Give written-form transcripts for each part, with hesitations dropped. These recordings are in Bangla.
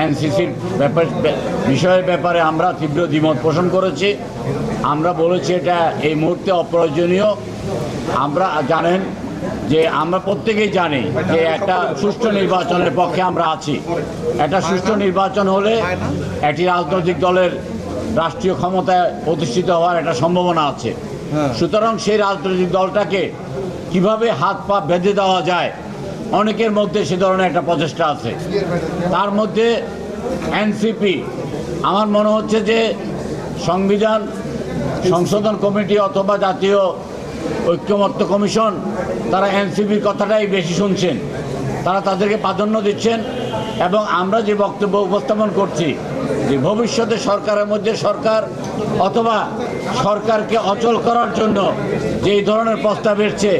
এনসিসির বিষয়ের ব্যাপারে আমরা তীব্র দ্বিমত পোষণ করেছি। আমরা বলেছি এটা এই মুহূর্তে অপ্রয়োজনীয়। আমরা জানেন যে আমরা প্রত্যেকেই জানি যে একটা সুষ্ঠু নির্বাচনের পক্ষে আমরা আছি। একটা সুষ্ঠু নির্বাচন হলে একটি রাজনৈতিক দলের রাষ্ট্রীয় ক্ষমতায় প্রতিষ্ঠিত হওয়ার একটা সম্ভাবনা আছে। সুতরাং সেই রাজনৈতিক দলটাকে কিভাবে হাত পা বেঁধে দেওয়া যায়, অনেকের মধ্যে সে ধরনের একটা প্রচেষ্টা আছে। তার মধ্যে এনসিপি, আমার মনে হচ্ছে যে সংবিধান সংশোধন কমিটি অথবা জাতীয় ঐক্যমত্য কমিশন তারা এনসিপির কথাটাই বেশি শুনছেন, তারা তাদেরকে প্রাধান্য দিচ্ছেন। এবং আমরা যে বক্তব্য উপস্থাপন করছি যে ভবিষ্যতে সরকারের মধ্যে সরকার অথবা সরকারকে অচল করার জন্য যে ধরনের প্রস্তাব এসছে,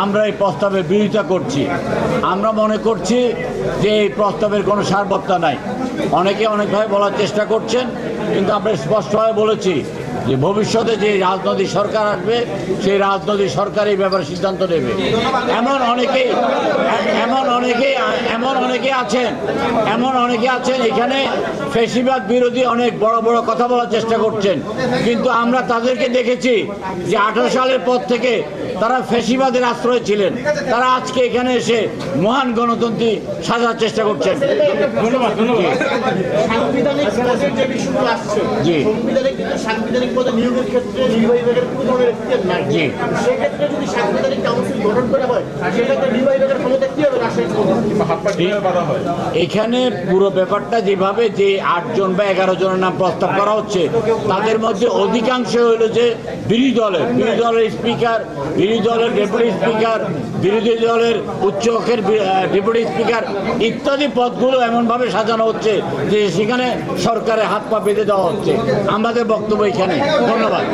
আমরা এই প্রস্তাবের বিরোধিতা করছি। আমরা মনে করছি যে এই প্রস্তাবের কোনো সারবত্তা নাই। অনেকে অনেকভাবে বলার চেষ্টা করছেন, কিন্তু আমরা স্পষ্টভাবে বলেছি যে ভবিষ্যতে যে রাজনৈতিক সরকার আসবে সেই রাজনৈতিক সরকার এই ব্যাপারে সিদ্ধান্ত নেবে। এমন অনেকে আছেন এখানে ফ্যাসিবাদ বিরোধী অনেক বড় বড় কথা বলার চেষ্টা করছেন, কিন্তু আমরা তাদেরকে দেখেছি যে 18 সালের পর থেকে তারা ফ্যাসিবাদের আশ্রয় ছিলেন। তারা আজকে এখানে এসে মহান গণতন্ত্রী সাজার চেষ্টা করছেন। ধন্যবাদ। জি সাংবিধানিক পদে নিয়োগের ক্ষেত্রে নির্বাহী বিভাগের কোনো ধরনের এখতিয়ার নাই। সেক্ষেত্রে যদি সাংবিধানিক কাউন্সিল গঠন করা হয়, সেক্ষেত্রে নির্বাহী বিভাগের ক্ষমতা কি হবে? এখানে পুরো ব্যাপারটা যেভাবে যে 8 জন বা 11 জনের নাম প্রস্তাব করা হচ্ছে, তাদের মধ্যে অধিকাংশ হলো যে বিরোধী দলের স্পিকার, বিরোধী দলের ডেপুটি স্পিকার, বিরোধী দলের উচ্চকক্ষের ডেপুটি স্পিকার ইত্যাদি পদগুলো এমনভাবে সাজানো হচ্ছে যে সেখানে সরকারের হাত পা বেঁধে দেওয়া হচ্ছে। আমাদের বক্তব্য এখানে। ধন্যবাদ।